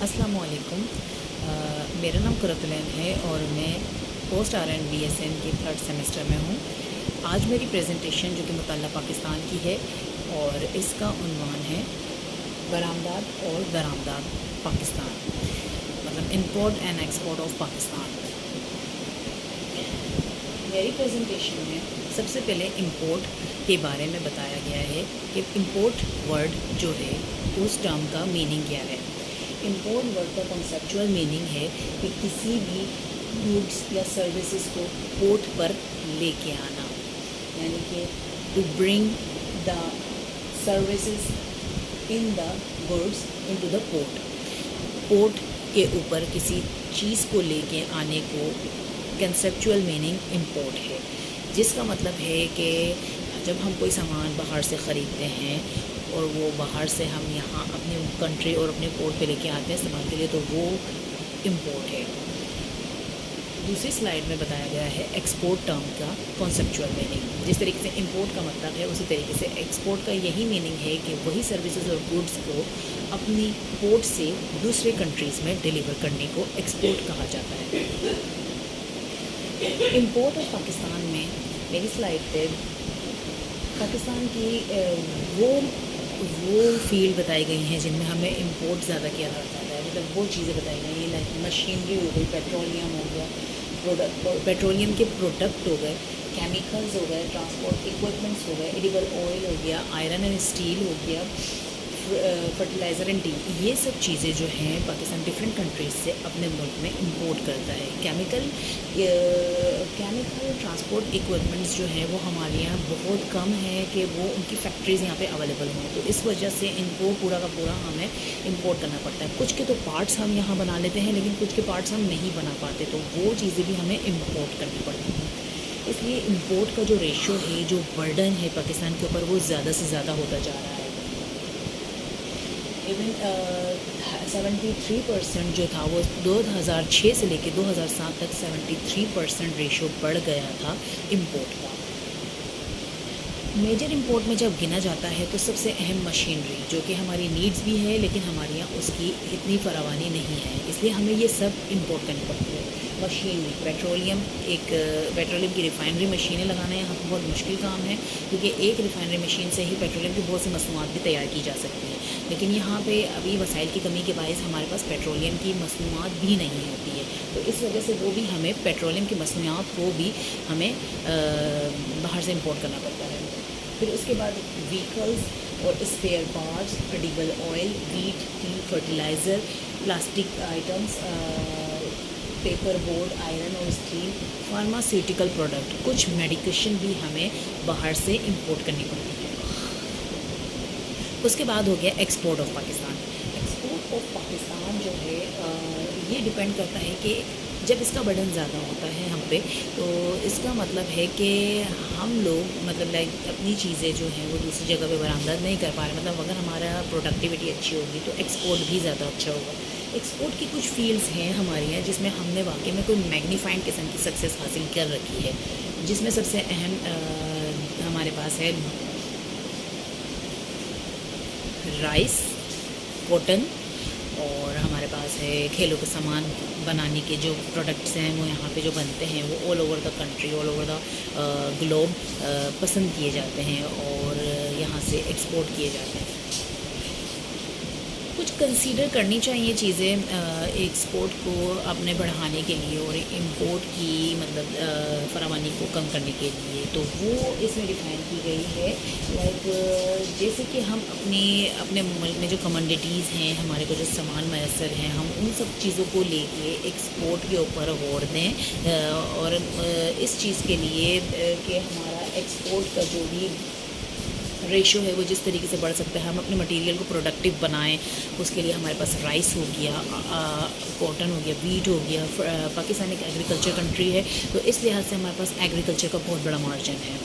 अस्सलाम वालेकुम। मेरा नाम कुरतुलैन है और मैं पोस्ट RN BSN के 3rd सेमेस्टर में हूँ। आज मेरी प्रेजेंटेशन जो कि मुतल्ला पाकिस्तान की है और इसका उन्वान है बरामदात और दरामदात पाकिस्तान, मतलब import and export of Pakistan. मेरी प्रेजेंटेशन में सबसे पहले इंपोर्ट के बारे में बताया गया है कि इंपोर्ट वर्ड जो है उस टर्म का मीनिंग क्या है। इंपोर्ट वर्ड का कॉन्सेप्चुअल मीनिंग है कि किसी भी गुड्स या सर्विसेज को पोर्ट पर लेके आना, यानी कि to bring the services in the goods into the port. Port के ऊपर किसी चीज़ को लेके आने को कंसेप्चुअल मीनिंग इंपोर्ट है, जिसका मतलब है कि जब हम कोई सामान बाहर से ख़रीदते हैं और वो बाहर से हम यहाँ अपने कंट्री और अपने पोर्ट पे लेके आते हैं इस्तेमाल के लिए, तो वो इंपोर्ट है। दूसरी स्लाइड में बताया गया है एक्सपोर्ट टर्म का कॉन्सेप्चुअल मीनिंग। जिस तरीके से इंपोर्ट का मतलब है उसी तरीके से एक्सपोर्ट का यही मीनिंग है कि वही सर्विसेज और गुड्स को अपनी पोर्ट से दूसरे कंट्रीज़ में डिलीवर करने को एक्सपोर्ट कहा जाता है। इंपोर्ट ऑफ पाकिस्तान में मेरी स्लाइड पे पाकिस्तान की वो फील्ड बताई गई हैं जिनमें हमें इंपोर्ट ज़्यादा किया जाता है। मतलब वो चीज़ें बताई गई हैं लाइक मशीनरी हो गई, पेट्रोलियम हो गया, पेट्रोलियम के प्रोडक्ट हो गए, केमिकल्स हो गए, ट्रांसपोर्ट इक्विपमेंट्स हो गए, एडिबल ऑयल हो गया, आयरन एंड स्टील हो गया, फर्टिलाइज़र एंड टी। ये सब चीज़ें जो हैं पाकिस्तान डिफरेंट कंट्रीज़ से अपने मुल्क में इंपोर्ट करता है। केमिकल ट्रांसपोर्ट इक्विपमेंट्स जो हैं वो हमारे यहाँ बहुत कम है कि वो उनकी फैक्ट्रीज़ यहाँ पे अवेलेबल हों, तो इस वजह से इनको पूरा का पूरा हमें इंपोर्ट करना पड़ता है। कुछ के तो पार्ट्स हम यहाँ बना लेते हैं, लेकिन कुछ के पार्ट्स हम नहीं बना पाते, तो वो चीज़ें भी हमें इंपोर्ट करनी पड़ती हैं। इसलिए इंपोर्ट का जो रेशो है, जो बर्डन है पाकिस्तान के ऊपर, वो ज़्यादा से ज़्यादा होता जा रहा है। इवन 73% जो था वो 2006 से लेकर 2007 तक 73% रेशो बढ़ गया था इंपोर्ट का। मेजर इंपोर्ट में जब गिना जाता है तो सबसे अहम मशीनरी, जो कि हमारी नीड्स भी है लेकिन हमारे यहाँ उसकी इतनी फरावानी नहीं है, इसलिए हमें ये सब इंपोर्ट करनी पड़ती है। मशीनरी, पेट्रोलियम की रिफाइनरी मशीनें लगाना यहाँ पर बहुत मुश्किल काम है, क्योंकि एक रिफाइनरी मशीन से ही पेट्रोलियम की बहुत सी मसनूआत भी तैयार की जा सकती है। लेकिन यहाँ पे अभी वसाइल की कमी के बायस हमारे पास पेट्रोलियम की मसनूआत भी नहीं होती है, तो इस वजह से वो भी हमें पेट्रोलियम की मसनूआत को भी हमें बाहर से इंपोर्ट करना पड़ता है। फिर उसके बाद व्हीकल्स और spare parts, edible oil, wheat, tea, fertiliser, plastic items, paper board, iron और स्टील, फार्मास्यूटिकल प्रोडक्ट, कुछ मेडिकेशन भी हमें बाहर से इंपोर्ट करनी पड़ती है। उसके बाद हो गया export of Pakistan. Export of Pakistan जो है ये डिपेंड करता है कि जब इसका बर्डन ज़्यादा होता है हम पे, तो इसका मतलब है कि हम लोग मतलब लाइक अपनी चीज़ें जो हैं वो दूसरी जगह पे बरामद नहीं कर पा रहे। मतलब अगर हमारा प्रोडक्टिविटी अच्छी होगी तो एक्सपोर्ट भी ज़्यादा अच्छा होगा। एक्सपोर्ट की कुछ फील्ड्स हैं हमारे यहाँ जिसमें हमने वाकई में कोई मैग्नीफाइंग किस्म की सक्सेस हासिल कर रखी है, जिसमें सबसे अहम हमारे पास है राइस, कॉटन, और हमारे पास है खेलों के सामान बनाने के जो प्रोडक्ट्स हैं वो यहाँ पे जो बनते हैं वो all over the country, all over the globe पसंद किए जाते हैं और यहाँ से एक्सपोर्ट किए जाते हैं। कुछ कंसीडर करनी चाहिए चीज़ें एक्सपोर्ट को अपने बढ़ाने के लिए और इंपोर्ट की मतलब फरावानी को कम करने के लिए, तो वो इसमें डिफाइन की गई है। लाइक जैसे कि हम अपने मुल्क में जो कमोडिटीज़ हैं, हमारे को जो सामान मैसर हैं, हम उन सब चीज़ों को लेके एक्सपोर्ट के ऊपर गौर दें और इस चीज़ के लिए कि हमारा एक्सपोर्ट का जो भी रेशो है वो जिस तरीके से बढ़ सकता है, हम अपने मटेरियल को प्रोडक्टिव बनाएं। उसके लिए हमारे पास राइस हो गया, कॉटन हो गया, वीट हो गया। पाकिस्तान एक एग्रीकल्चर कंट्री है, तो इस लिहाज से हमारे पास एग्रीकल्चर का बहुत बड़ा मार्जिन है।